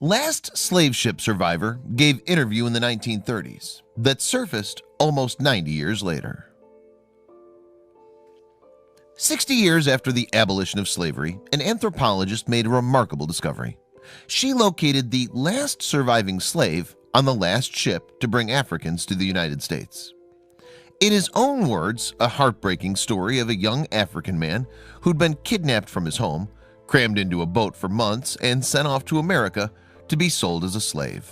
Last slave ship survivor gave interview in the 1930s that surfaced almost 90 years later. 60 years after the abolition of slavery, an anthropologist made a remarkable discovery. She located the last surviving slave on the last ship to bring Africans to the United States. In his own words, a heartbreaking story of a young African man who'd been kidnapped from his home, crammed into a boat for months, and sent off to America to be sold as a slave.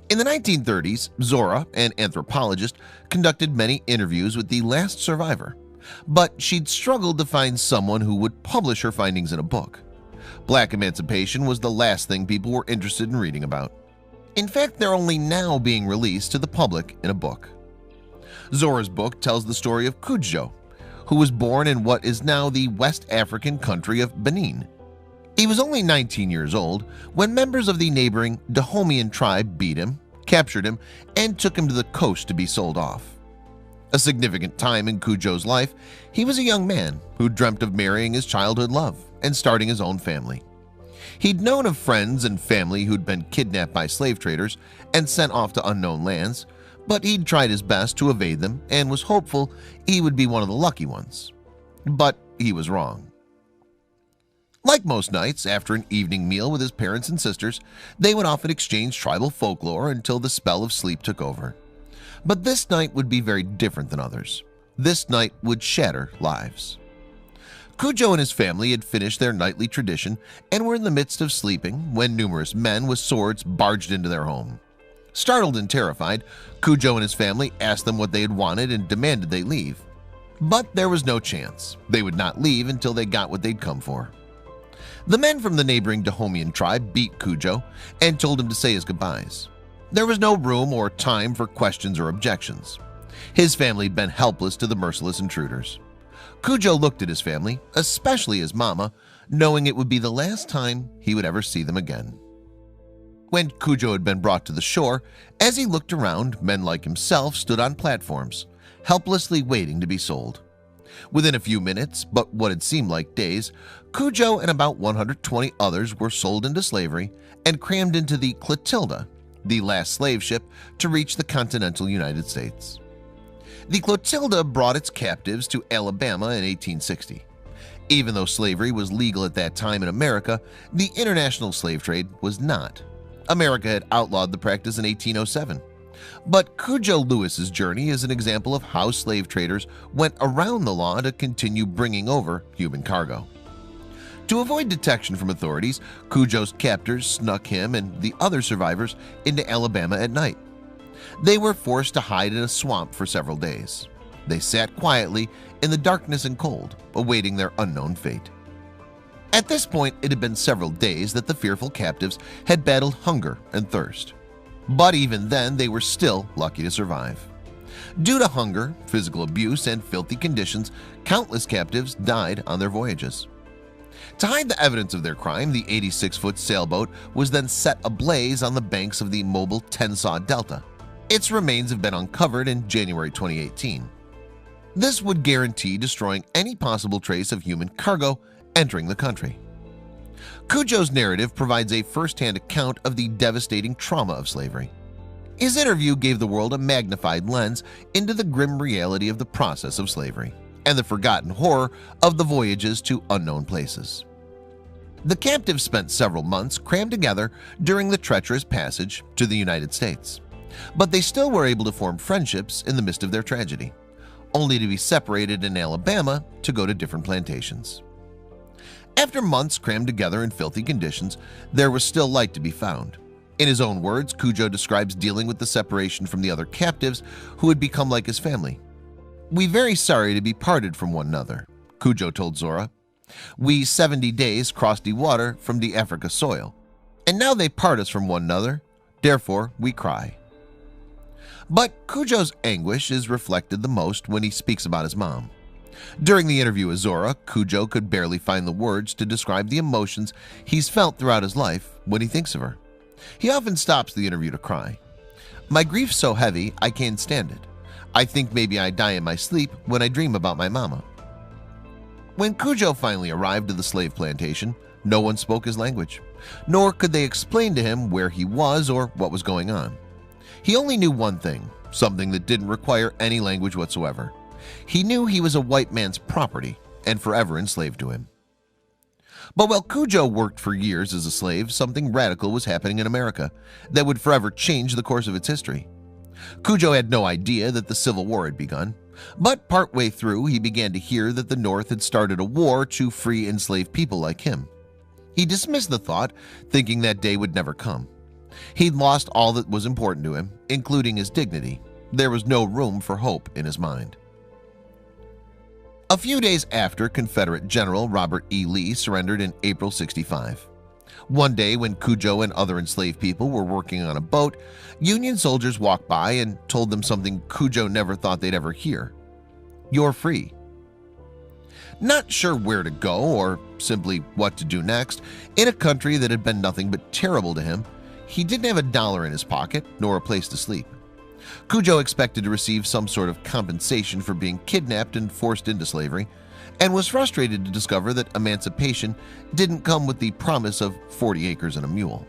In the 1930s, Zora, an anthropologist, conducted many interviews with the last survivor, but she'd struggled to find someone who would publish her findings in a book. Black emancipation was the last thing people were interested in reading about. In fact, they're only now being released to the public in a book. Zora's book tells the story of Cudjo, who was born in what is now the West African country of Benin. He was only 19 years old when members of the neighboring Dahomian tribe beat him, captured him, and took him to the coast to be sold off. A significant time in Cudjo's life, he was a young man who dreamt of marrying his childhood love and starting his own family. He'd known of friends and family who'd been kidnapped by slave traders and sent off to unknown lands, but he'd tried his best to evade them and was hopeful he would be one of the lucky ones. But he was wrong. Like most nights, after an evening meal with his parents and sisters, they would often exchange tribal folklore until the spell of sleep took over. But this night would be very different than others. This night would shatter lives. Cudjo and his family had finished their nightly tradition and were in the midst of sleeping when numerous men with swords barged into their home. Startled and terrified, Cudjo and his family asked them what they had wanted and demanded they leave. But there was no chance. They would not leave until they got what they'd come for. The men from the neighboring Dahomian tribe beat Cudjo and told him to say his goodbyes. There was no room or time for questions or objections. His family had been helpless to the merciless intruders. Cudjo looked at his family, especially his mama, knowing it would be the last time he would ever see them again. When Cudjo had been brought to the shore, as he looked around, men like himself stood on platforms, helplessly waiting to be sold. Within a few minutes, but what had seemed like days, Cudjo and about 120 others were sold into slavery and crammed into the Clotilda, the last slave ship to reach the continental United States. The Clotilda brought its captives to Alabama in 1860. Even though slavery was legal at that time in America, the international slave trade was not. America had outlawed the practice in 1807. But Cudjo Lewis's journey is an example of how slave traders went around the law to continue bringing over human cargo. To avoid detection from authorities, Cudjo's captors snuck him and the other survivors into Alabama at night. They were forced to hide in a swamp for several days. They sat quietly in the darkness and cold, awaiting their unknown fate. At this point, it had been several days that the fearful captives had battled hunger and thirst. But even then, they were still lucky to survive. Due to hunger, physical abuse, and filthy conditions, countless captives died on their voyages. To hide the evidence of their crime, the 86-foot sailboat was then set ablaze on the banks of the Mobile Tensaw Delta. Its remains have been uncovered in January 2018. This would guarantee destroying any possible trace of human cargo entering the country. Cudjo's narrative provides a first-hand account of the devastating trauma of slavery. His interview gave the world a magnified lens into the grim reality of the process of slavery and the forgotten horror of the voyages to unknown places. The captives spent several months crammed together during the treacherous passage to the United States, but they still were able to form friendships in the midst of their tragedy, only to be separated in Alabama to go to different plantations. After months crammed together in filthy conditions, there was still light to be found. In his own words, Cudjo describes dealing with the separation from the other captives who had become like his family. "We very sorry to be parted from one another," Cudjo told Zora. "We 70 days crossed the water from the Africa soil, and now they part us from one another, therefore we cry." But Cudjo's anguish is reflected the most when he speaks about his mom. During the interview with Zora, Cudjo could barely find the words to describe the emotions he's felt throughout his life when he thinks of her. He often stops the interview to cry. "My grief's so heavy I can't stand it. I think maybe I die in my sleep when I dream about my mama." When Cudjo finally arrived at the slave plantation, No one spoke his language, nor could they explain to him where he was or what was going on. He only knew one thing, something that didn't require any language whatsoever. He knew he was a white man's property and forever enslaved to him. But while Cudjoe worked for years as a slave, something radical was happening in America that would forever change the course of its history. Cudjoe had no idea that the Civil War had begun, but partway through he began to hear that the North had started a war to free enslaved people like him. He dismissed the thought, thinking that day would never come. He'd lost all that was important to him, including his dignity. There was no room for hope in his mind. A few days after Confederate General Robert E. Lee surrendered in April '65. One day when Cudjoe and other enslaved people were working on a boat, Union soldiers walked by and told them something Cudjoe never thought they'd ever hear. "You're free." Not sure where to go or simply what to do next, in a country that had been nothing but terrible to him, he didn't have a dollar in his pocket nor a place to sleep. Cudjoe expected to receive some sort of compensation for being kidnapped and forced into slavery, and was frustrated to discover that emancipation didn't come with the promise of 40 acres and a mule.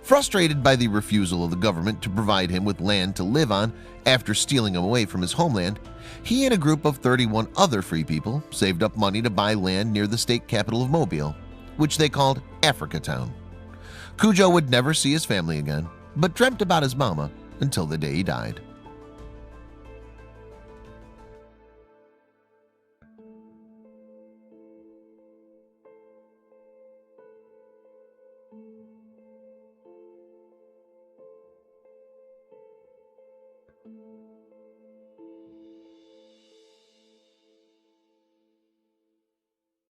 Frustrated by the refusal of the government to provide him with land to live on after stealing him away from his homeland, he and a group of 31 other free people saved up money to buy land near the state capital of Mobile, which they called Africatown. Cudjoe would never see his family again, but dreamt about his mama until the day he died.